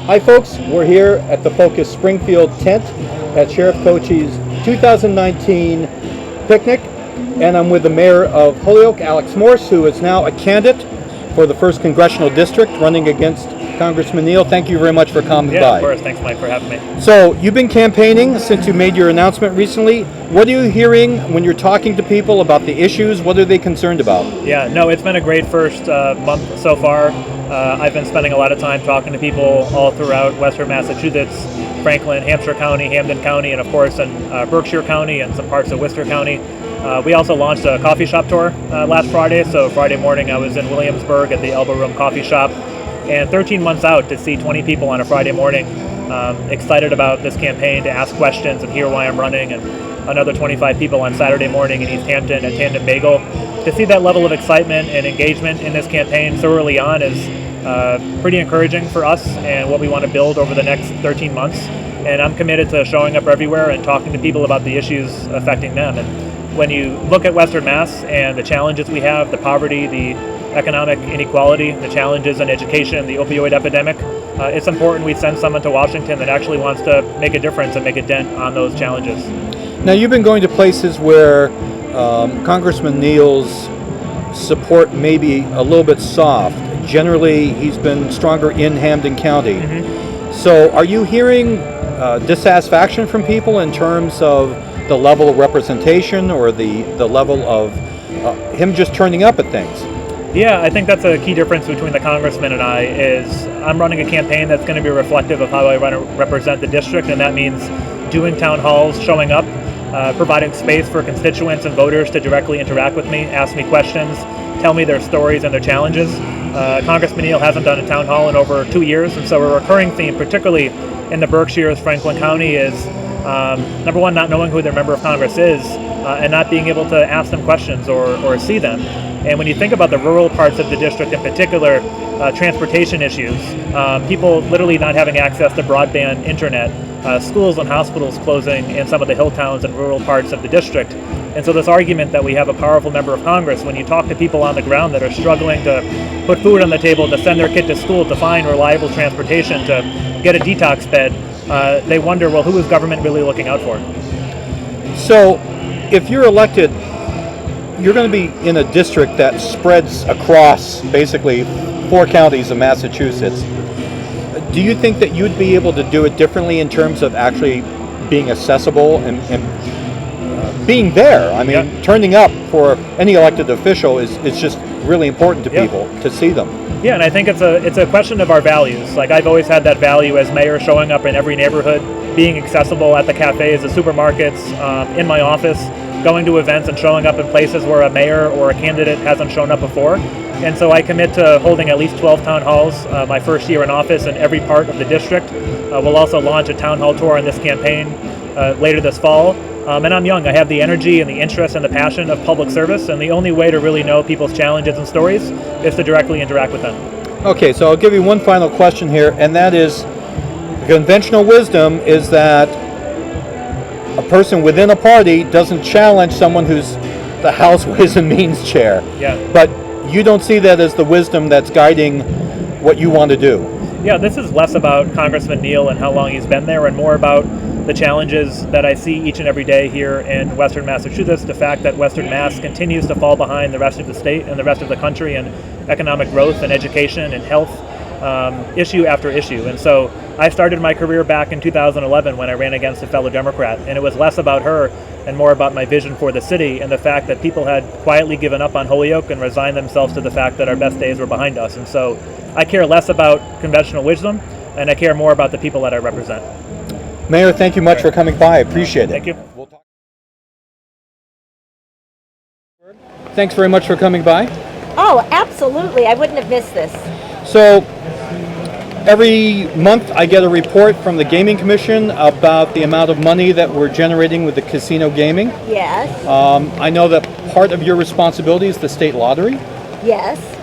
Hi folks, we're here at the FOCUS Springfield tent at Sheriff Cocchi's 2019 picnic, and I'm with the mayor of Holyoke, Alex Morse, who is now a candidate for the 1st Congressional District running against Congressman Neal. Thank you very much for coming by. Yeah, of course. Thanks, Mike, for having me. So, you've been campaigning since you made your announcement recently. What are you hearing when you're talking to people about the issues? What are they concerned about? Yeah, no, it's been a great first month so far. I've been spending a lot of time talking to people all throughout Western Massachusetts, Franklin, Hampshire County, Hampden County, and of course in Berkshire County and some parts of Worcester County. We also launched a coffee shop tour last Friday. So Friday morning I was in Williamsburg at the Elbow Room Coffee Shop. And 13 months out, to see 20 people on a Friday morning excited about this campaign, to ask questions and hear why I'm running, and another 25 people on Saturday morning in East Hampton at Tandem Bagel. To see that level of excitement and engagement in this campaign so early on is pretty encouraging for us and what we want to build over the next 13 months. And I'm committed to showing up everywhere and talking to people about the issues affecting them. And when you look at Western Mass and the challenges we have, the poverty, the economic inequality, the challenges in education, the opioid epidemic, it's important we send someone to Washington that actually wants to make a difference and make a dent on those challenges. Now, you've been going to places where Congressman Neal's support may be a little bit soft. Generally, he's been stronger in Hampden County. Mm-hmm. So are you hearing dissatisfaction from people in terms of the level of representation or the level of him just turning up at things? Yeah, I think that's a key difference between the congressman and I. Is I'm running a campaign that's going to be reflective of how I want to represent the district, and that means doing town halls, showing up, providing space for constituents and voters to directly interact with me, ask me questions, tell me their stories and their challenges. Congressman Neal hasn't done a town hall in over 2 years, and so a recurring theme, particularly in the Berkshires, Franklin County, is number one, not knowing who their member of Congress is, and not being able to ask them questions or see them. And when you think about the rural parts of the district in particular, transportation issues, people literally not having access to broadband internet, schools and hospitals closing in some of the hill towns and rural parts of the district. And so this argument that we have a powerful member of Congress, when you talk to people on the ground that are struggling to put food on the table, to send their kid to school, to find reliable transportation, to get a detox bed, they wonder, well, who is government really looking out for? So if you're elected, you're going to be in a district that spreads across basically 4 counties of Massachusetts. Do you think that you'd be able to do it differently in terms of actually being accessible and being there? I mean, yeah. Turning up for any elected official is just really important to people to see them. Yeah, and I think it's a question of our values. Like, I've always had that value as mayor, showing up in every neighborhood, being accessible at the cafes, the supermarkets, in my office, going to events and showing up in places where a mayor or a candidate hasn't shown up before. And so I commit to holding at least 12 town halls my first year in office in every part of the district. We'll also launch a town hall tour on this campaign later this fall. And I'm young. I have the energy and the interest and the passion of public service, and the only way to really know people's challenges and stories is to directly interact with them. Okay, so I'll give you one final question here, and that is, conventional wisdom is that a person within a party doesn't challenge someone who's the House Ways and Means chair. Yeah. But you don't see that as the wisdom that's guiding what you want to do. Yeah, this is less about Congressman Neal and how long he's been there, and more about the challenges that I see each and every day here in Western Massachusetts, the fact that Western Mass continues to fall behind the rest of the state and the rest of the country in economic growth and education and health, issue after issue. And so I started my career back in 2011 when I ran against a fellow Democrat, and it was less about her and more about my vision for the city and the fact that people had quietly given up on Holyoke and resigned themselves to the fact that our best days were behind us. And so I care less about conventional wisdom, and I care more about the people that I represent. Mayor, thank you much for coming by. I appreciate it. Thank you. Thanks very much for coming by. Oh, absolutely. I wouldn't have missed this. So every month I get a report from the Gaming Commission about the amount of money that we're generating with the casino gaming. Yes. I know that part of your responsibility is the state lottery. Yes.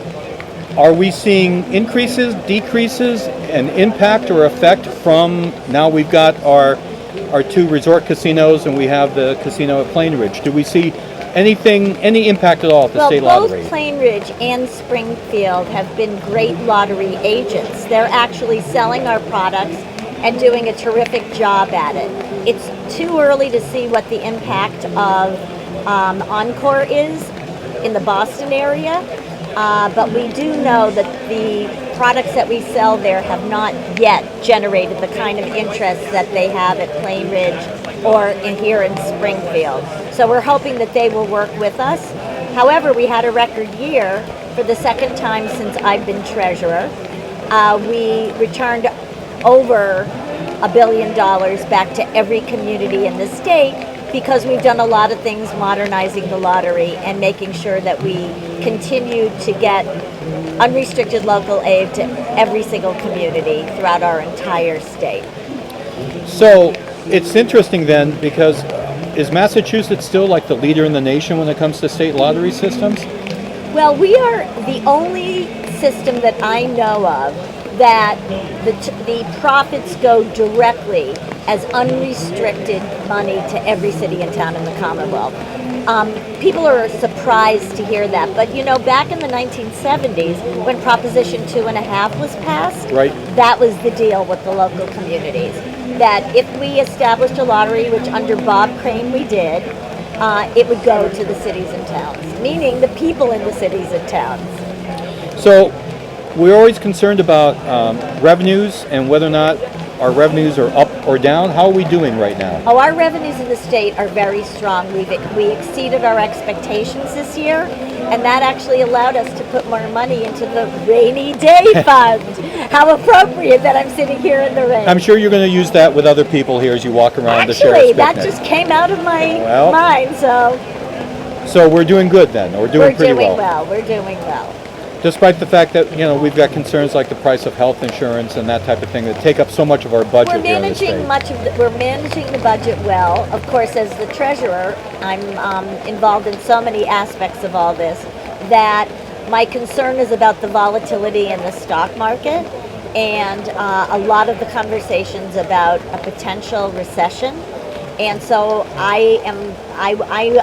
Are we seeing increases, decreases, an impact or effect from, now we've got our 2 resort casinos and we have the casino at Plain Ridge. Do we see Any impact at all at the state lottery? Both Plain Ridge and Springfield have been great lottery agents. They're actually selling our products and doing a terrific job at it. It's too early to see what the impact of Encore is in the Boston area, but we do know that the products that we sell there have not yet generated the kind of interest that they have at Plain Ridge or here in Springfield. So we're hoping that they will work with us. However, we had a record year for the second time since I've been treasurer. We returned over $1 billion back to every community in the state because we've done a lot of things modernizing the lottery and making sure that we continue to get unrestricted local aid to every single community throughout our entire state. So it's interesting then, because is Massachusetts still like the leader in the nation when it comes to state lottery systems? Well, we are the only system that I know of that the profits go directly as unrestricted money to every city and town in the Commonwealth. People are surprised to hear that, but you know, back in the 1970s, when Proposition 2.5 was passed, right, that was the deal with the local communities. That if we established a lottery, which under Bob Crane we did, it would go to the cities and towns, meaning the people in the cities and towns. So we're always concerned about revenues and whether or not our revenues are up or down. How are we doing right now? Oh, our revenues in the state are very strong. We exceeded our expectations this year, and that actually allowed us to put more money into the rainy day fund. How appropriate that I'm sitting here in the rain. I'm sure you're going to use that with other people here as you walk around the sheriff's Actually, picnic. that just came out of my mind, So we're doing good then, or we're doing pretty well. We're doing well. Despite the fact that, you know, we've got concerns like the price of health insurance and that type of thing that take up so much of our budget. We're managing we're managing the budget well. Of course, as the treasurer, I'm involved in so many aspects of all this that my concern is about the volatility in the stock market and a lot of the conversations about a potential recession. And so I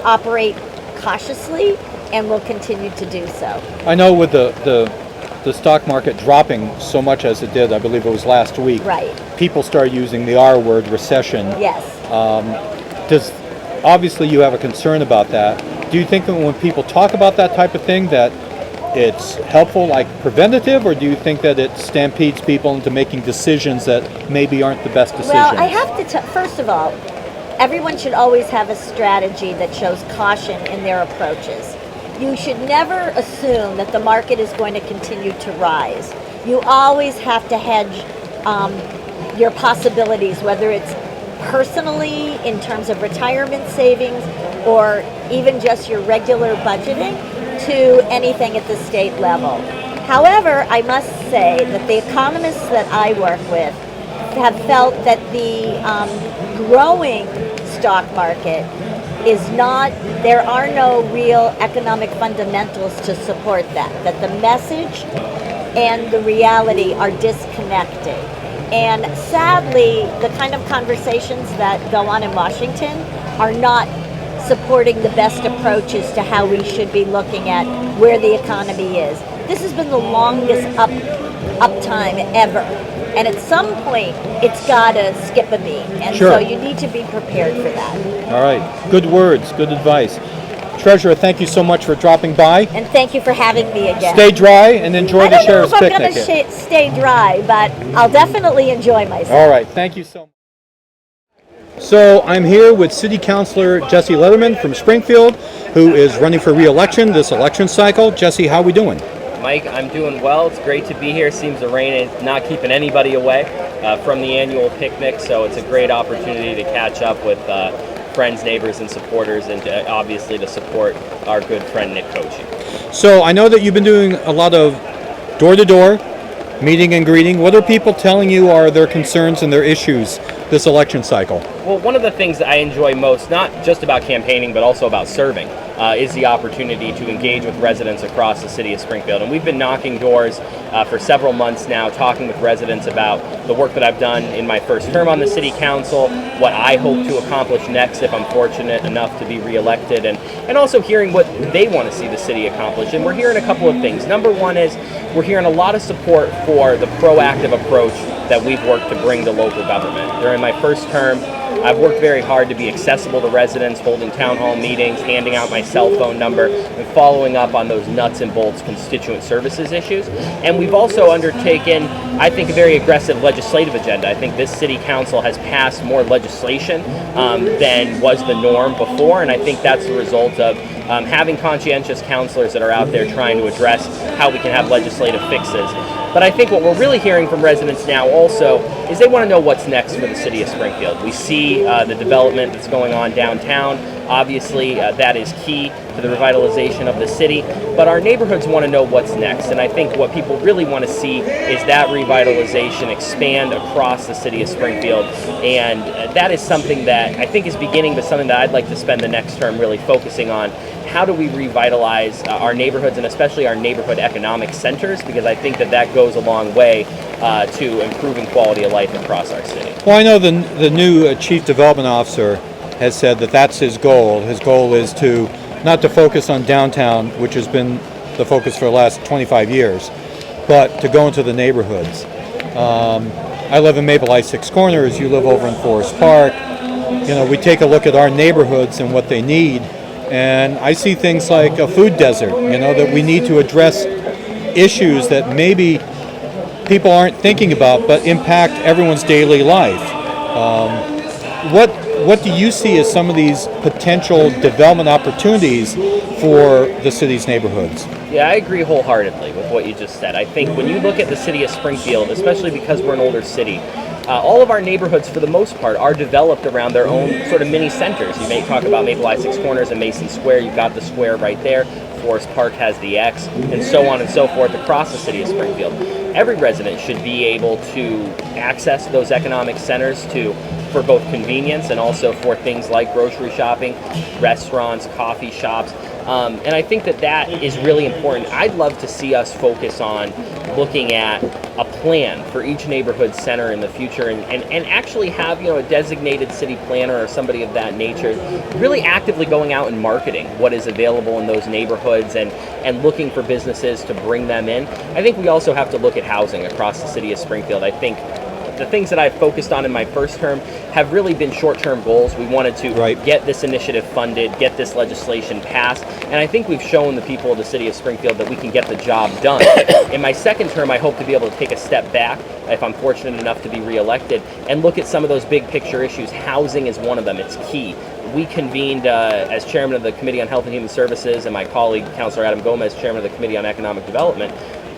operate cautiously and will continue to do so. I know with the stock market dropping so much as it did, I believe it was last week, right, people started using the R word, recession. Yes. Obviously you have a concern about that. Do you think that when people talk about that type of thing that it's helpful, like preventative, or do you think that it stampedes people into making decisions that maybe aren't the best decisions? Well, I have to first of all, everyone should always have a strategy that shows caution in their approaches. You should never assume that the market is going to continue to rise. You always have to hedge your possibilities, whether it's personally in terms of retirement savings or even just your regular budgeting to anything at the state level. However, I must say that the economists that I work with have felt that the growing stock market is not, there are no real economic fundamentals to support that the message and the reality are disconnected. And sadly, the kind of conversations that go on in Washington are not supporting the best approaches to how we should be looking at where the economy is. This has been the longest up time ever. And at some point, it's got to skip a beat. And sure. So you need to be prepared for that. All right. Good words. Good advice. Treasurer, thank you so much for dropping by. And thank you for having me again. Stay dry and enjoy the sheriff's picnic. I don't know if I'm going to stay dry, but I'll definitely enjoy myself. All right. Thank you so much. So I'm here with City Councilor Jesse Letterman from Springfield, who is running for re-election this election cycle. Jesse, how are we doing? Mike, I'm doing well. It's great to be here. Seems the rain is not keeping anybody away from the annual picnic, so it's a great opportunity to catch up with friends, neighbors, and supporters, and obviously to support our good friend Nick Cocchi. So I know that you've been doing a lot of door-to-door meeting and greeting. What are people telling you are their concerns and their issues this election cycle? Well, one of the things that I enjoy most, not just about campaigning, but also about serving, is the opportunity to engage with residents across the city of Springfield. And we've been knocking doors for several months now, talking with residents about the work that I've done in my first term on the city council, what I hope to accomplish next if I'm fortunate enough to be reelected, and also hearing what they want to see the city accomplish. And we're hearing a couple of things. Number one is we're hearing a lot of support for the proactive approach that we've worked to bring to local government. During my first term, I've worked very hard to be accessible to residents, holding town hall meetings, handing out my cell phone number, and following up on those nuts and bolts constituent services issues. And we've also undertaken, I think, a very aggressive legislative agenda. I think this city council has passed more legislation than was the norm before, and I think that's the result of having conscientious councilors that are out there trying to address how we can have legislative fixes. But I think what we're really hearing from residents now also is they want to know what's next for the city of Springfield. We see the development that's going on downtown. Obviously, that is key to the revitalization of the city, but our neighborhoods want to know what's next. And I think what people really want to see is that revitalization expand across the city of Springfield. And that is something that I think is beginning, but something that I'd like to spend the next term really focusing on. How do we revitalize our neighborhoods, and especially our neighborhood economic centers? Because I think that goes a long way to improving quality of life across our city. Well, I know the new Chief Development Officer has said that that's his goal. His goal is to not to focus on downtown, which has been the focus for the last 25 years, but to go into the neighborhoods. I live in Maple Ice Six Corners. You live over in Forest Park. You know, we take a look at our neighborhoods and what they need, and I see things like a food desert. You know, that we need to address issues that maybe people aren't thinking about, but impact everyone's daily life. What do you see as some of these potential development opportunities for the city's neighborhoods? Yeah, I agree wholeheartedly with what you just said. I think when you look at the city of Springfield, especially because we're an older city, all of our neighborhoods, for the most part, are developed around their own sort of mini centers. You may talk about Maple Ice Six Corners and Mason Square. You've got the square right there. Forest Park has the X, and so on and so forth across the city of Springfield. Every resident should be able to access those economic centers for both convenience and also for things like grocery shopping, restaurants, coffee shops. And I think that is really important. I'd love to see us focus on looking at a plan for each neighborhood center in the future and actually have, you know, a designated city planner or somebody of that nature really actively going out and marketing what is available in those neighborhoods and looking for businesses to bring them in. I think we also have to look at housing across the city of Springfield. I think the things that I've focused on in my first term have really been short-term goals. We wanted to get this initiative funded, get this legislation passed, and I think we've shown the people of the city of Springfield that we can get the job done. In my second term, I hope to be able to take a step back, if I'm fortunate enough to be reelected, and look at some of those big picture issues. Housing is one of them. It's key. We convened as chairman of the Committee on Health and Human Services, and my colleague, Councilor Adam Gomez, chairman of the Committee on Economic Development.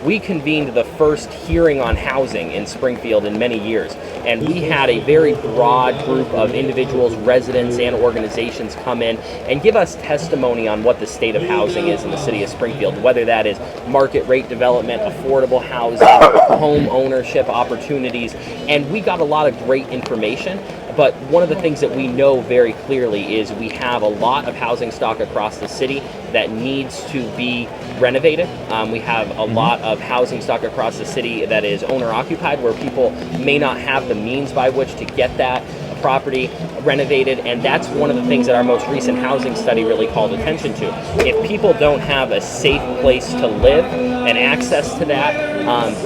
We convened the first hearing on housing in Springfield in many years, and we had a very broad group of individuals, residents, and organizations come in and give us testimony on what the state of housing is in the city of Springfield, whether that is market rate development, affordable housing, home ownership opportunities, and we got a lot of great information. But one of the things that we know very clearly is we have a lot of housing stock across the city that needs to be renovated. We have a lot of housing stock across the city that is owner-occupied, where people may not have the means by which to get that property renovated, and that's one of the things that our most recent housing study really called attention to. If people don't have a safe place to live and access to that,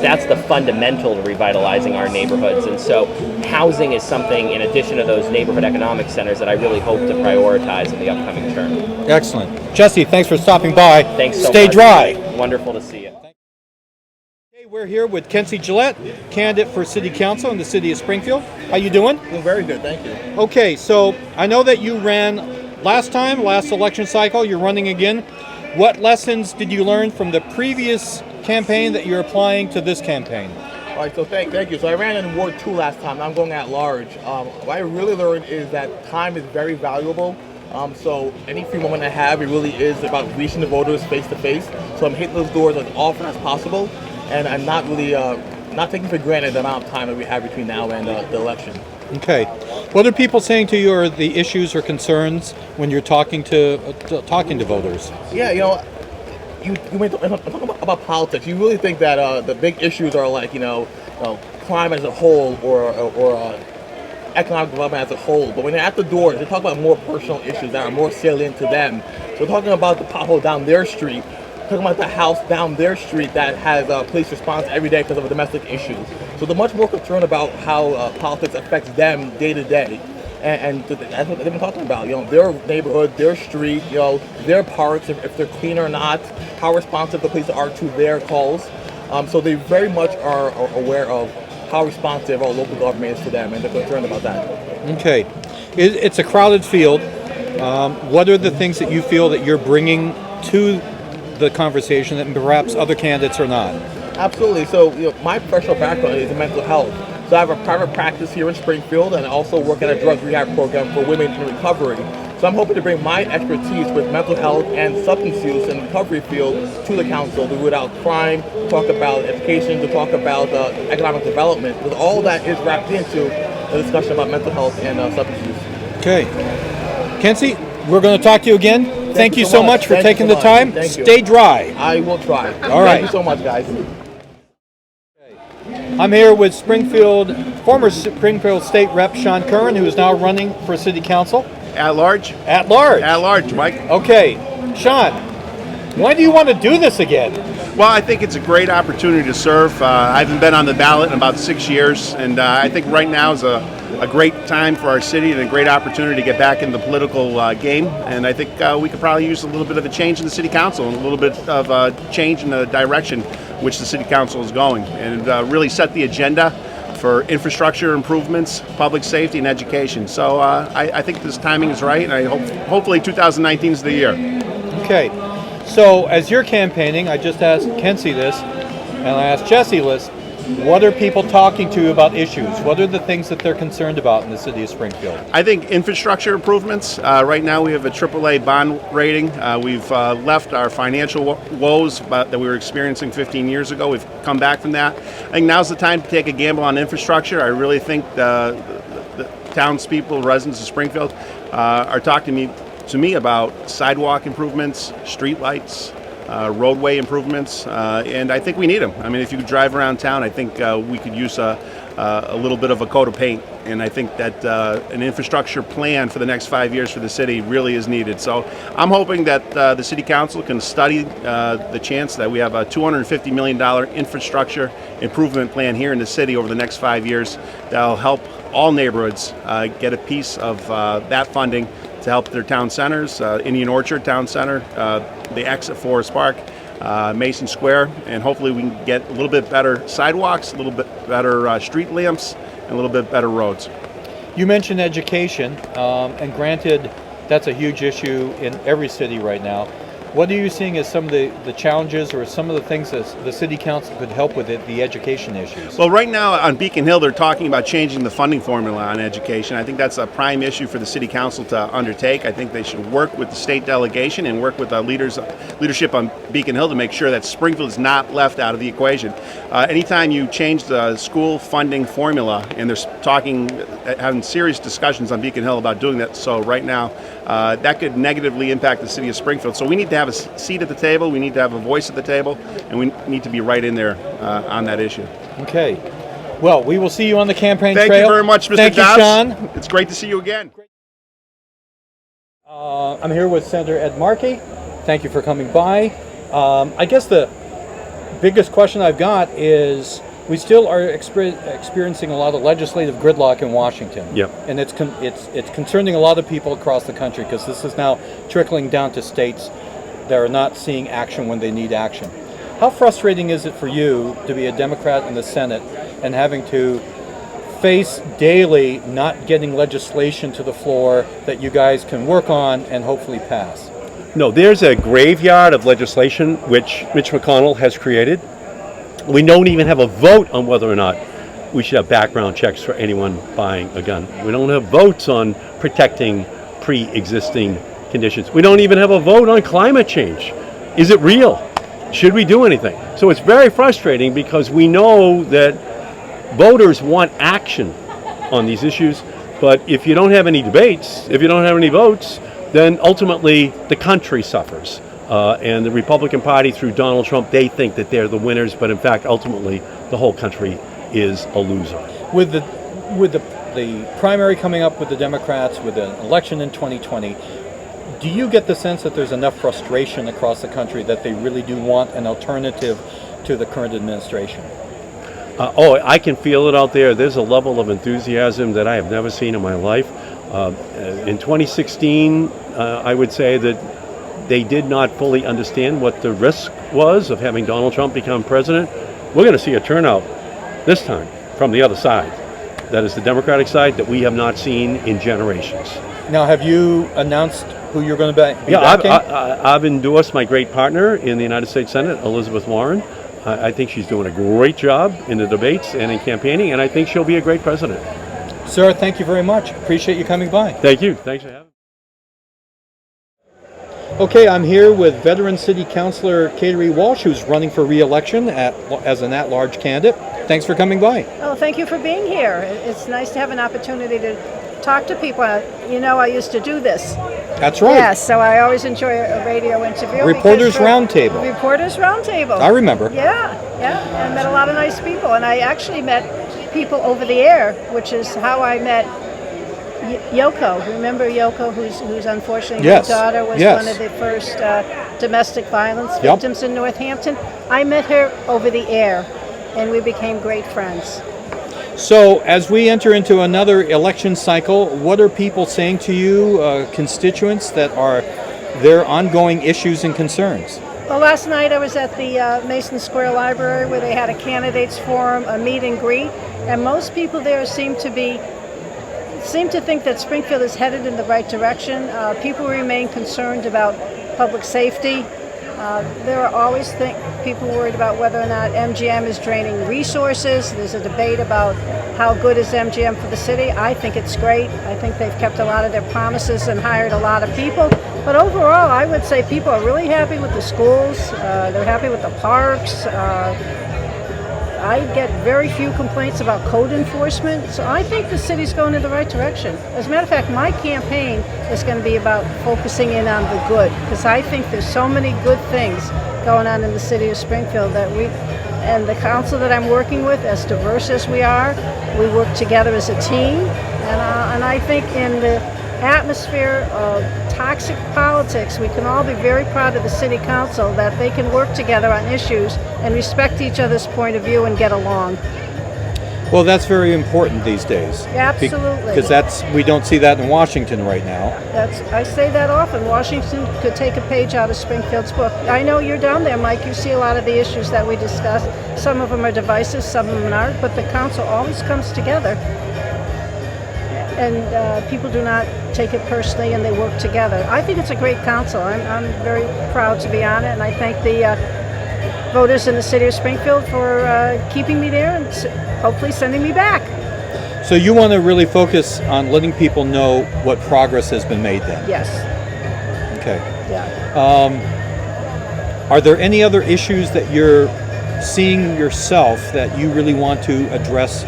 that's the fundamental to revitalizing our neighborhoods. And so housing is something, in addition to those neighborhood economic centers, that I really hope to prioritize in the upcoming term. Excellent. Jesse, thanks for stopping by. Thanks so much. Stay dry. Wonderful to see you. We're here with Kenzie Gillette, candidate for City Council in the City of Springfield. How you doing? Doing very good, thank you. Okay, so I know that you ran last election cycle. You're running again. What lessons did you learn from the previous campaign that you're applying to this campaign? All right, so thank you. So I ran in Ward 2 last time. Now I'm going at large. What I really learned is that time is very valuable. So any free moment I have, it really is about reaching the voters face to face. So I'm hitting those doors as often as possible. And I'm not really not taking for granted the amount of time that we have between now and the election. Okay. What are people saying to you are the issues or concerns when you're talking to voters? Yeah, you may talk about politics. You really think that the big issues are like crime as a whole or economic development as a whole. But when they're at the doors, they talk about more personal issues that are more salient to them. So talking about the pothole down their street, talking about the house down their street that has police response every day because of a domestic issue. So they're much more concerned about how politics affects them day to day. And that's what they've been talking about. Their neighborhood, their street, their parks, if they're clean or not, how responsive the police are to their calls. So they very much are aware of how responsive our local government is to them, and they're concerned about that. Okay. It's a crowded field. What are the things that you feel that you're bringing to the conversation that perhaps other candidates are not? Absolutely. So, my professional background is in mental health. So I have a private practice here in Springfield, and I also work at a drug rehab program for women in recovery. So I'm hoping to bring my expertise with mental health and substance use and recovery field to the council to root out crime, talk about education, to talk about economic development, because all that is wrapped into a discussion about mental health and substance use. Okay. Kenzie, we're going to talk to you again. Thank you so much for taking the time. Stay dry. I will try. All right. Thank you so much, guys. I'm here with former Springfield State Rep Sean Curran, who is now running for City Council. At large? At large. At large, Mike. Okay. Sean, why do you want to do this again? Well, I think it's a great opportunity to serve. I haven't been on the ballot in about 6 years, and I think right now is a great time for our city and a great opportunity to get back in the political game. And I think we could probably use a little bit of a change in the City Council and a little bit of a change in the direction which the City Council is going, and really set the agenda for infrastructure improvements, public safety, and education. So I think this timing is right, and I hopefully 2019 is the year. Okay. So as you're campaigning, I just asked Kenzie this, and I asked Jesse this, what are people talking to you about issues? What are the things that they're concerned about in the city of Springfield? I think infrastructure improvements. Right now we have a AAA bond rating. We've left our financial woes that we were experiencing 15 years ago. We've come back from that. I think now's the time to take a gamble on infrastructure. I really think the townspeople, residents of Springfield, are talking to me about sidewalk improvements, street lights, roadway improvements, and I think we need them. I mean, if you drive around town, I think we could use a little bit of a coat of paint, and I think that an infrastructure plan for the next 5 years for the city really is needed. So I'm hoping that the City Council can study the chance that we have a $250 million infrastructure improvement plan here in the city over the next 5 years that'll help all neighborhoods get a piece of that funding to help their town centers, Indian Orchard Town Center, the exit Forest Park, Mason Square, and hopefully we can get a little bit better sidewalks, a little bit better street lamps, and a little bit better roads. You mentioned education, and granted, that's a huge issue in every city right now. What are you seeing as some of the challenges or some of the things that the City Council could help with the education issues? Well, right now on Beacon Hill, they're talking about changing the funding formula on education. I think that's a prime issue for the City Council to undertake. I think they should work with the state delegation and work with leadership on Beacon Hill to make sure that Springfield is not left out of the equation. Anytime you change the school funding formula, and they're having serious discussions on Beacon Hill about doing that, so right now, that could negatively impact the city of Springfield. So we need to have a seat at the table, we need to have a voice at the table, and we need to be right in there on that issue. Okay. Well, we will see you on the campaign trail. Thank you very much, Mr. Thank Dobbs. you, Sean. It's great to see you again. I'm here with Senator Ed Markey. Thank you for coming by. I guess the biggest question I've got is we still are experiencing a lot of legislative gridlock in Washington. Yep. And it's concerning a lot of people across the country because this is now trickling down to states that are not seeing action when they need action. How frustrating is it for you to be a Democrat in the Senate and having to face daily not getting legislation to the floor that you guys can work on and hopefully pass? No, there's a graveyard of legislation which Mitch McConnell has created. We don't even have a vote on whether or not we should have background checks for anyone buying a gun. We don't have votes on protecting pre-existing conditions. We don't even have a vote on climate change. Is it real? Should we do anything? So it's very frustrating because we know that voters want action. on these issues. But if you don't have any debates, if you don't have any votes, then ultimately the country suffers. And the Republican Party, through Donald Trump, they think that they're the winners, but in fact, ultimately, the whole country is a loser. With the primary coming up with the Democrats, with an election in 2020, do you get the sense that there's enough frustration across the country that they really do want an alternative to the current administration? I can feel it out there. There's a level of enthusiasm that I have never seen in my life. In 2016, I would say that they did not fully understand what the risk was of having Donald Trump become president. We're going to see a turnout this time from the other side. That is the Democratic side that we have not seen in generations. Now, have you announced who you're going to be backing? I've endorsed my great partner in the United States Senate, Elizabeth Warren. I think she's doing a great job in the debates and in campaigning, and I think she'll be a great president. Sir, thank you very much. Appreciate you coming by. Thank you. Thanks for having me. Okay, I'm here with veteran city councilor Kenzie Walsh, who's running for re-election as an at-large candidate. Thanks for coming by. Oh, thank you for being here. It's nice to have an opportunity to talk to people. You know, I used to do this. That's right. Yes, so I always enjoy a radio interview. Reporters Roundtable. Reporters Roundtable. I remember. Yeah. I met a lot of nice people, and I actually met people over the air, which is how I met Yoko. Remember Yoko, who's unfortunately Yes. her daughter was Yes. one of the first domestic violence victims in Northampton. I met her over the air, and we became great friends. So, as we enter into another election cycle, what are people saying to you, constituents, that are their ongoing issues and concerns? Well, last night I was at the Mason Square Library where they had a candidates forum, a meet and greet, and most people there seem to think that Springfield is headed in the right direction. People remain concerned about public safety. There are always people worried about whether or not MGM is draining resources. There's a debate about how good is MGM for the city. I think it's great. I think they've kept a lot of their promises and hired a lot of people. But overall, I would say people are really happy with the schools. They're happy with the parks. I get very few complaints about code enforcement, so I think the city's going in the right direction. As a matter of fact, my campaign is going to be about focusing in on the good, because I think there's so many good things going on in the city of Springfield that and the council that I'm working with, as diverse as we are, we work together as a team, and I think in the atmosphere of toxic politics, we can all be very proud of the city council that they can work together on issues and respect each other's point of view and get along. Well, that's very important these days. Absolutely. Because we don't see that in Washington right now. I say that often. Washington could take a page out of Springfield's book. I know you're down there, Mike. You see a lot of the issues that we discuss. Some of them are divisive, some of them aren't, but the council always comes together. And people do not take it personally, and they work together. I think it's a great council. I'm very proud to be on it, and I thank the voters in the city of Springfield for keeping me there and hopefully sending me back. So you want to really focus on letting people know what progress has been made then? Yes. Okay. Yeah. Are there any other issues that you're seeing yourself that you really want to address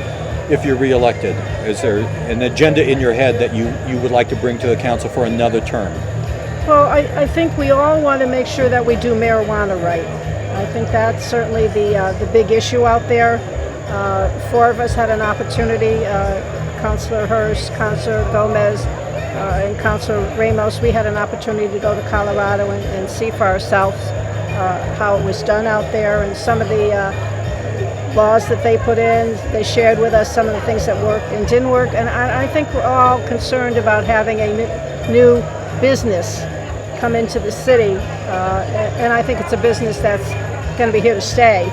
if you're reelected? Is there an agenda in your head that you would like to bring to the council for another term? Well, I think we all want to make sure that we do marijuana right. I think that's certainly the big issue out there. Four of us had an opportunity, Councilor Hurst, Councilor Gomez, and Councilor Ramos. We had an opportunity to go to Colorado and see for ourselves how it was done out there, and some of the laws that they put in. They shared with us some of the things that worked and didn't work, and I think we're all concerned about having a new business come into the city, and I think it's a business that's going to be here to stay,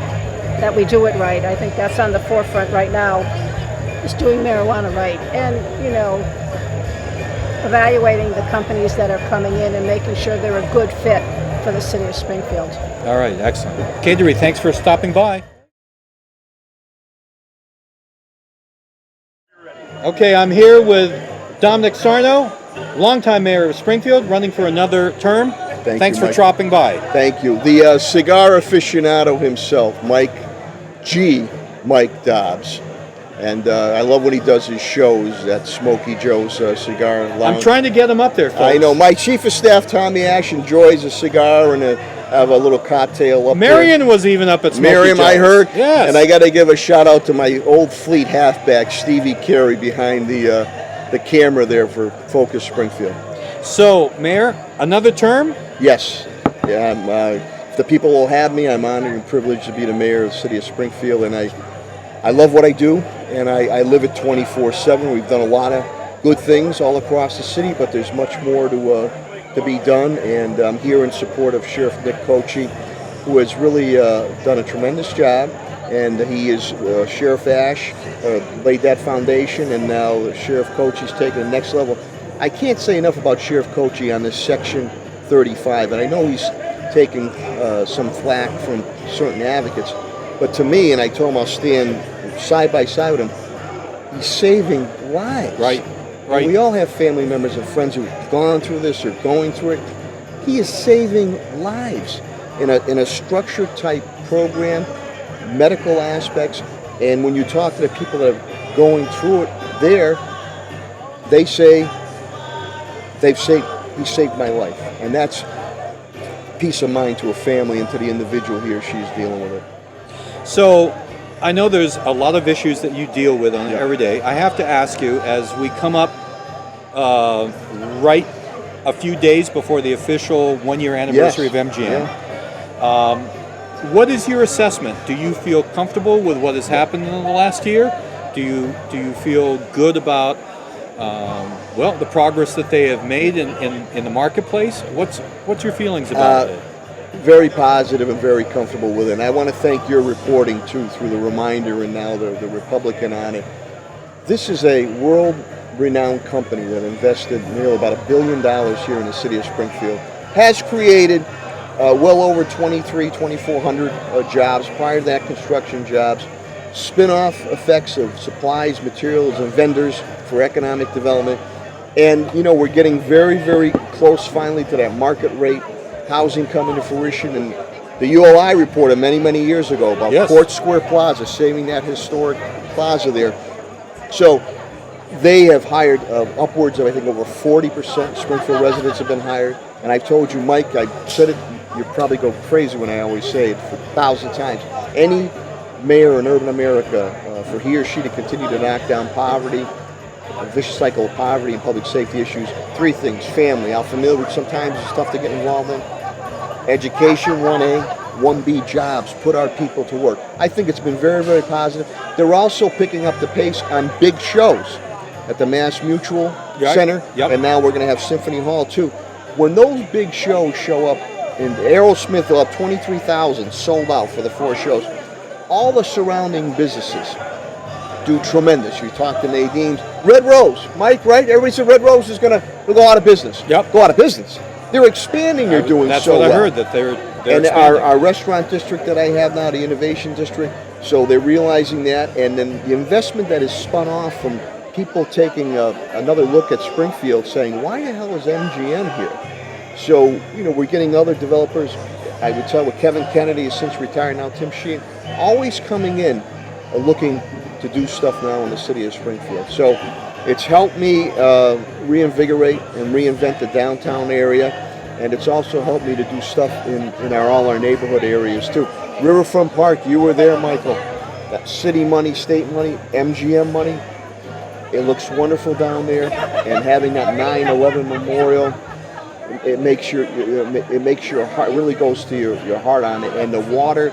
that we do it right. I think that's on the forefront right now, is doing marijuana right, and evaluating the companies that are coming in and making sure they're a good fit for the city of Springfield. All right, excellent. Kenzie, thanks for stopping by. Okay, I'm here with Dominic Sarno, longtime mayor of Springfield, running for another term. Thanks for dropping by. Thank you. The cigar aficionado himself, Mike Dobbs. And I love when he does his shows at Smokey Joe's Cigar Lounge. I'm trying to get him up there, folks. I know. My Chief of Staff, Tommy Ash, enjoys a cigar and have a little cocktail up Marion there. was even up at Smokey Miriam, I Joe's. heard. Yes. And I got to give a shout out to my old Fleet halfback, Stevie Carey, behind the camera there for Focus Springfield. So, Mayor, another term? Yes. Yeah, if the people will have me, I'm honored and privileged to be the mayor of the city of Springfield, and I love what I do, and I live it 24/7. We've done a lot of good things all across the city, but there's much more to be done, and I'm here in support of Sheriff Nick Cocchi, who has really done a tremendous job, and he is Sheriff Ash laid that foundation, and now Sheriff Cocchi's taken the next level. I can't say enough about Sheriff Cocchi on this Section 35, and I know he's taking some flack from certain advocates, but to me, and I told him I'll stand side by side with him, he's saving lives. Right. And we all have family members and friends who've gone through this or going through it. He is saving lives in a structured type program, medical aspects, and when you talk to the people that are going through it there, they say he saved my life, and that's peace of mind to a family and to the individual he or she is dealing with it. So, I know there's a lot of issues that you deal with on every day. I have to ask you, as we come up right a few days before the official one-year anniversary of MGM, what is your assessment? Do you feel comfortable with what has happened in the last year? Do you feel good about the progress that they have made in the marketplace? What's your feelings about it? Very positive and very comfortable with it. And I want to thank your reporting too, through the Reminder and now the Republican on it. This is a world-renowned company that invested nearly about $1 billion here in the city of Springfield. Has created well over 2,400 jobs. Prior to that, construction jobs. Spin-off effects of supplies, materials, and vendors for economic development. And, we're getting very, very close finally to that market rate housing coming to fruition. And the ULI reported many, many years ago about Court Square Plaza, saving that historic plaza there. So they have hired upwards of, I think, over 40% Springfield residents have been hired. And I've told you, Mike, I said it, you probably go crazy when I always say it for 1,000 times. Any mayor in urban America, for he or she to continue to knock down poverty, a vicious cycle of poverty and public safety issues, three things: family, I'm familiar with, sometimes it's tough to get involved in; education, 1A, 1B, jobs, put our people to work. I think it's been very, very positive. They're also picking up the pace on big shows at the Mass Mutual Center, and now we're going to have Symphony Hall too. When those big shows show up, and Aerosmith will have 23,000 sold out for the 4 shows, all the surrounding businesses do tremendous. You talk to Nadine's, Red Rose, Mike, right? Everybody said Red Rose is going to go out of business. Go out of business. They're expanding. They're doing That's so well. what I heard, that they're and expanding. our restaurant district that I have now, the Innovation District, so they're realizing that, and then the investment that is spun off from people taking another look at Springfield, saying, why the hell is MGM here? So, we're getting other developers. I would tell with Kevin Kennedy has since retired now, Tim Sheen, always coming in looking to do stuff now in the city of Springfield. So it's helped me reinvigorate and reinvent the downtown area, and it's also helped me to do stuff in all our neighborhood areas too. Riverfront Park, you were there, Michael. That city money, state money, MGM money, it looks wonderful down there, and having that 9/11 memorial, it makes your heart, really goes to your heart on it. And the water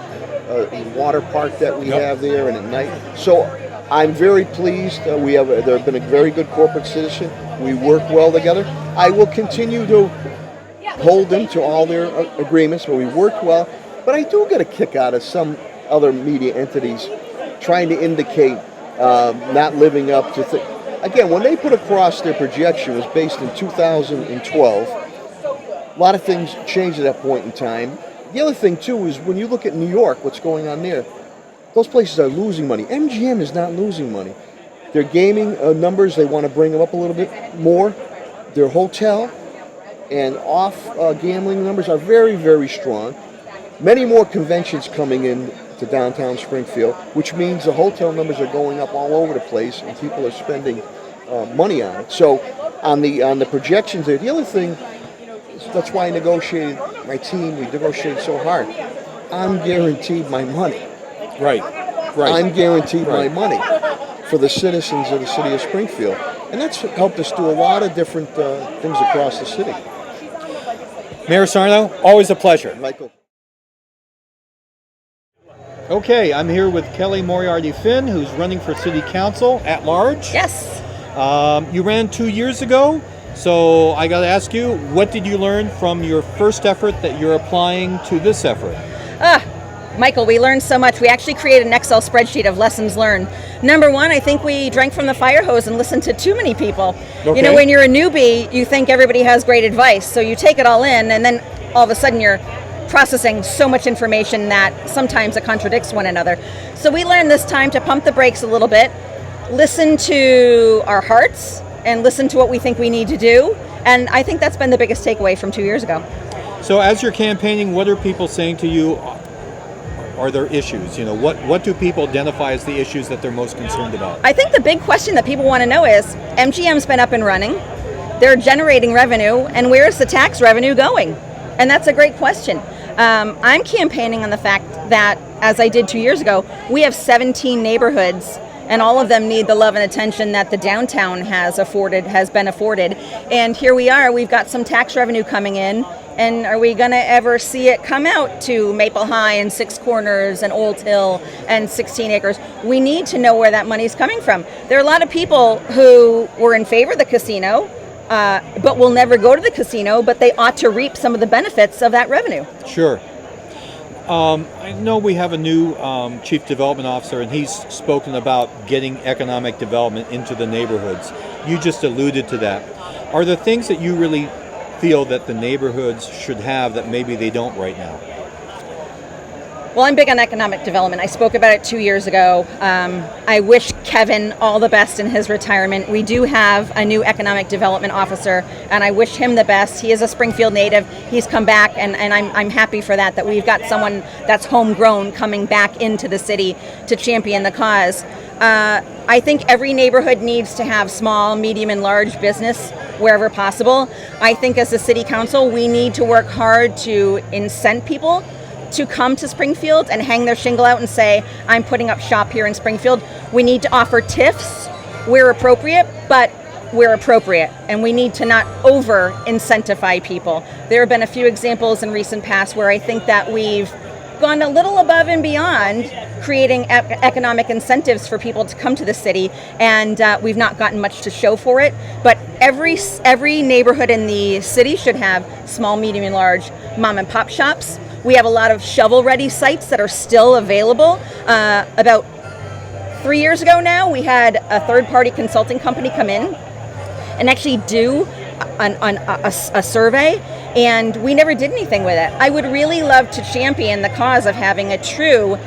park that we have there, and at night. So I'm very pleased. There have been a very good corporate citizen. We work well together. I will continue to hold them to all their agreements, but we work well. But I do get a kick out of some other media entities trying to indicate not living up to things. Again, when they put across their projection was based in 2012, a lot of things changed at that point in time. The other thing, too, is when you look at New York, what's going on there, those places are losing money. MGM is not losing money. Their gaming numbers, they want to bring them up a little bit more. Their hotel and off gambling numbers are very, very strong. Many more conventions coming in to downtown Springfield, which means the hotel numbers are going up all over the place and people are spending money on it. So on the projections there, the other thing, that's why I negotiated, my team, we negotiated so hard. I'm guaranteed my money. Right. I'm guaranteed my money for the citizens of the city of Springfield. And that's helped us do a lot of different things across the city. Mayor Sarno, always a pleasure. Michael. Okay, I'm here with Kelly Moriarty Finn, who's running for city council at large. Yes. You ran 2 years ago, so I got to ask you, what did you learn from your first effort that you're applying to this effort? Michael, we learned so much. We actually created an Excel spreadsheet of lessons learned. Number one, I think we drank from the fire hose and listened to too many people. Okay. You know, when you're a newbie, you think everybody has great advice, so you take it all in, and then all of a sudden you're processing so much information that sometimes it contradicts one another. So we learned this time to pump the brakes a little bit, listen to our hearts, and listen to what we think we need to do. And I think that's been the biggest takeaway from 2 years ago. So as you're campaigning, what are people saying to you? Are there issues? You know, what do people identify as the issues that they're most concerned about? I think the big question that people want to know is, MGM's been up and running, they're generating revenue, and where's the tax revenue going? And that's a great question. I'm campaigning on the fact that, as I did 2 years ago, we have 17 neighborhoods, and all of them need the love and attention that the downtown has been afforded. And here we are, we've got some tax revenue coming in, and are we going to ever see it come out to Maple High and Six Corners and Old Hill and 16 Acres? We need to know where that money's coming from. There are a lot of people who were in favor of the casino, but will never go to the casino, but they ought to reap some of the benefits of that revenue. Sure. I know we have a new chief development officer, and he's spoken about getting economic development into the neighborhoods. You just alluded to that. Are there things that you really feel that the neighborhoods should have that maybe they don't right now? Well, I'm big on economic development. I spoke about it 2 years ago. I wish Kevin all the best in his retirement. We do have a new economic development officer, and I wish him the best. He is a Springfield native. He's come back, and I'm happy for that we've got someone that's homegrown coming back into the city to champion the cause. I think every neighborhood needs to have small, medium, and large business wherever possible. I think as a city council, we need to work hard to incent people to come to Springfield and hang their shingle out and say, I'm putting up shop here in Springfield. We need to offer TIFs where appropriate, but where appropriate, and we need to not over incentivize people. There have been a few examples in recent past where I think that we've gone a little above and beyond creating economic incentives for people to come to the city, and we've not gotten much to show for it. But every neighborhood in the city should have small, medium, and large mom and pop shops. We have a lot of shovel-ready sites that are still available. About 3 years ago now, we had a third-party consulting company come in and actually do a survey, and we never did anything with it. I would really love to champion the cause of having a true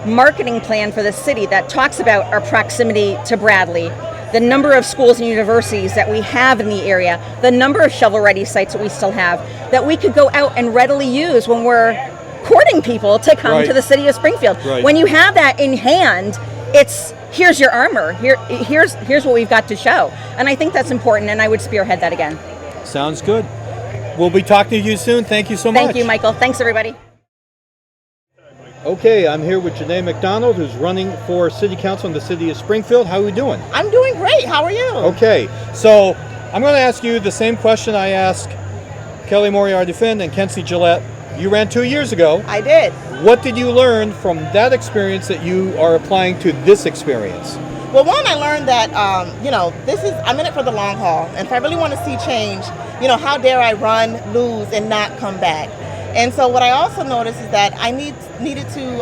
marketing plan for the city that talks about our proximity to Bradley, the number of schools and universities that we have in the area, the number of shovel-ready sites that we still have, that we could go out and readily use when we're courting people to come to the city of Springfield. Right. When you have that in hand, it's here's your armor, here's what we've got to show. And I think that's important, and I would spearhead that again. Sounds good. We'll be talking to you soon. Thank you so much. Thank you, Michael. Thanks, everybody. Okay, I'm here with Janae McDonald, who's running for city council in the city of Springfield. How are we doing? I'm doing great. How are you? Okay, so I'm going to ask you the same question I asked Kelly Moriarty Finn and Kenzie Gillette. You ran 2 years ago. I did. What did you learn from that experience that you are applying to this experience? Well, one, I learned that, I'm in it for the long haul. And if I really want to see change, how dare I run, lose, and not come back? And so what I also noticed is that I needed to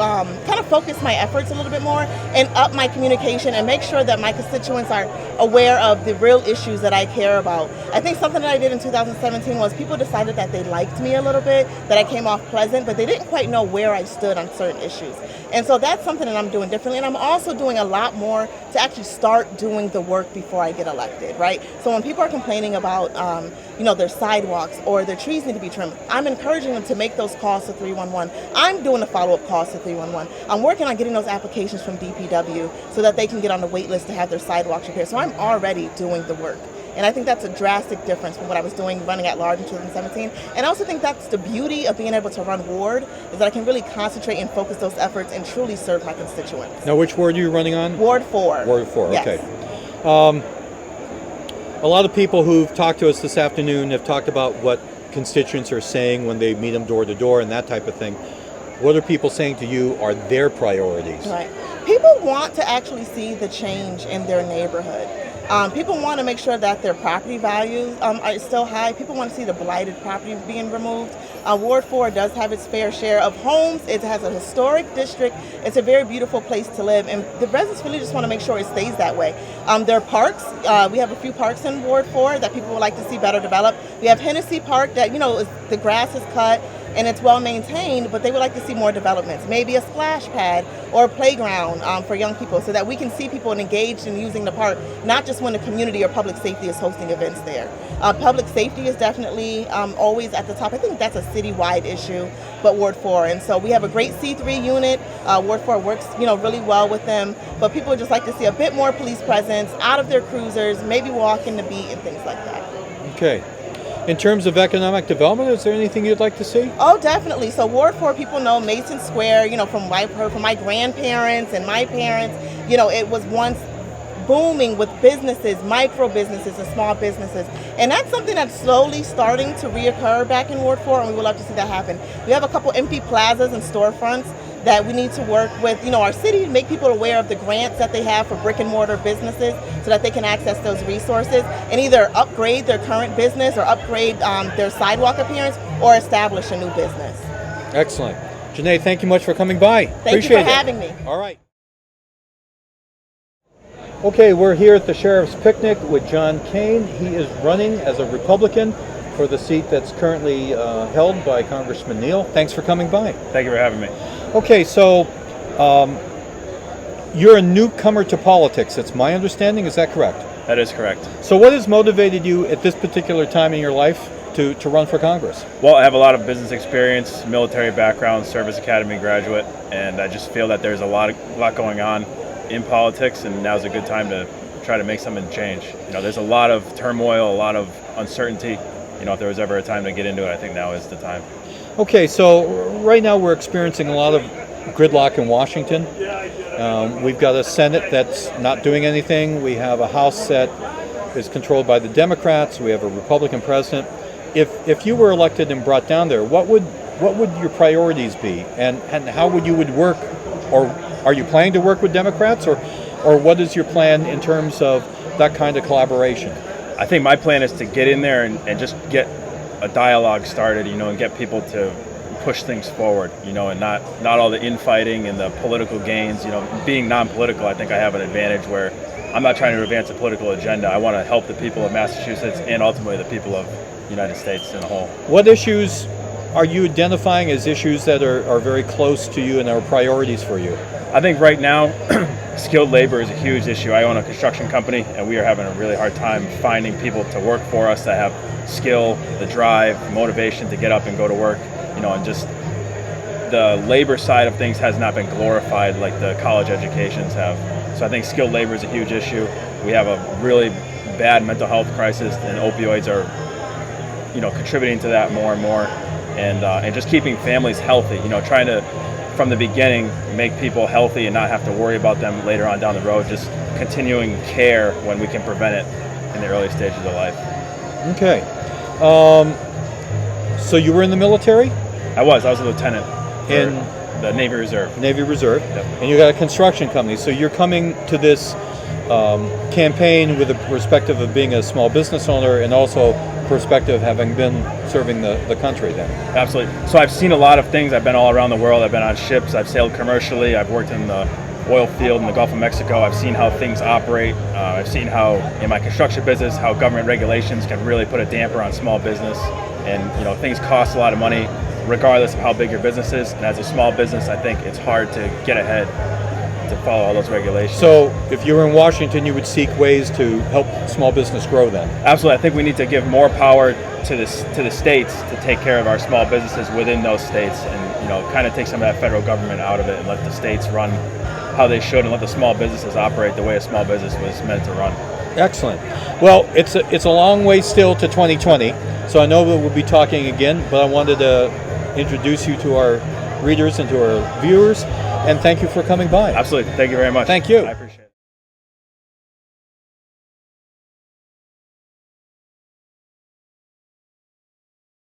kind of focus my efforts a little bit more and up my communication and make sure that my constituents are aware of the real issues that I care about. I think something that I did in 2017 was people decided that they liked me a little bit, that I came off pleasant, but they didn't quite know where I stood on certain issues. And so that's something that I'm doing differently. And I'm also doing a lot more to actually start doing the work before I get elected, right? So when people are complaining about, their sidewalks or their trees need to be trimmed, I'm encouraging them to make those calls to 311. I'm doing the follow-up calls to 311. I'm working on getting those applications from DPW so that they can get on the wait list to have their sidewalks repaired. So I'm already doing the work. And I think that's a drastic difference from what I was doing running at large in 2017. And I also think that's the beauty of being able to run ward, is that I can really concentrate and focus those efforts and truly serve my constituents. Now, which ward are you running on? Ward 4. Ward 4, yes. Okay. A lot of people who've talked to us this afternoon have talked about what constituents are saying when they meet them door to door and that type of thing. What are people saying to you are their priorities? Right. People want to actually see the change in their neighborhood. People want to make sure that their property values are still high. People want to see the blighted property being removed. Ward 4 does have its fair share of homes. It has a historic district. It's a very beautiful place to live, and the residents really just want to make sure it stays that way. There are parks. We have a few parks in Ward 4 that people would like to see better developed. We have Hennessy Park that, the grass is cut and it's well maintained, but they would like to see more developments. Maybe a splash pad or a playground for young people so that we can see people engaged in using the park, not just when the community or public safety is hosting events there. Public safety is definitely always at the top. I think that's a citywide issue, but Ward 4. And so we have a great C3 unit. Ward 4 works, really well with them, but people would just like to see a bit more police presence out of their cruisers, maybe walking the beat and things like that. Okay. In terms of economic development, is there anything you'd like to see? Oh, definitely. So Ward 4 people know Mason Square, from what I've heard from my grandparents and my parents, it was once booming with businesses, micro businesses and small businesses. And that's something that's slowly starting to reoccur back in Ward 4, and we would love to see that happen. We have a couple empty plazas and storefronts that we need to work with, our city, make people aware of the grants that they have for brick and mortar businesses so that they can access those resources and either upgrade their current business or upgrade their sidewalk appearance or establish a new business. Excellent. Janae, thank you much for coming by. Thank you for having me. All right. Okay, we're here at the Sheriff's Picnic with John Kane. He is running as a Republican for the seat that's currently held by Congressman Neal. Thanks for coming by. Thank you for having me. Okay, so you're a newcomer to politics, that's my understanding, is that correct? That is correct. So what has motivated you at this particular time in your life to run for Congress? Well, I have a lot of business experience, military background, service academy graduate, and I just feel that there's a lot going on in politics, and now's a good time to try to make something change. There's a lot of turmoil, a lot of uncertainty. If there was ever a time to get into it, I think now is the time. Okay, so right now we're experiencing a lot of gridlock in Washington. We've got a Senate that's not doing anything. We have a House that is controlled by the Democrats. We have a Republican president. If you were elected and brought down there, what would your priorities be, and how would you work, or are you planning to work with Democrats, or what is your plan in terms of that kind of collaboration? I think my plan is to get in there and just get a dialogue started, and get people to push things forward, and not all the infighting and the political gains. Being non-political, I think I have an advantage where I'm not trying to advance a political agenda. I want to help the people of Massachusetts and ultimately the people of the United States in a whole. What issues are you identifying as issues that are very close to you and are priorities for you? I think right now, skilled labor is a huge issue. I own a construction company, and we are having a really hard time finding people to work for us that have skill, the drive, motivation to get up and go to work, and just the labor side of things has not been glorified like the college educations have. So I think skilled labor is a huge issue. We have a really bad mental health crisis, and opioids are, contributing to that more and more, and just keeping families healthy, trying to, from the beginning, make people healthy and not have to worry about them later on down the road, just continuing care when we can prevent it in the early stages of life. Okay. So you were in the military? I was a lieutenant in the Navy Reserve. Navy Reserve. Yep. And you got a construction company. So you're coming to this campaign with the perspective of being a small business owner and also perspective of having been serving the country then. Absolutely. So I've seen a lot of things. I've been all around the world. I've been on ships. I've sailed commercially. I've worked in the oil field in the Gulf of Mexico. I've seen how things operate. I've seen how, in my construction business, how government regulations can really put a damper on small business. And, things cost a lot of money regardless of how big your business is. And as a small business, I think it's hard to get ahead to follow all those regulations. So if you were in Washington, you would seek ways to help small business grow then? Absolutely. I think we need to give more power to the states to take care of our small businesses within those states, and kind of take some of that federal government out of it and let the states run how they should, and let the small businesses operate the way a small business was meant to run. Excellent. Well, it's a long way still to 2020, so I know that we'll be talking again, but I wanted to introduce you to our readers and to our viewers, and thank you for coming by. Absolutely. Thank you very much. Thank you. I appreciate it.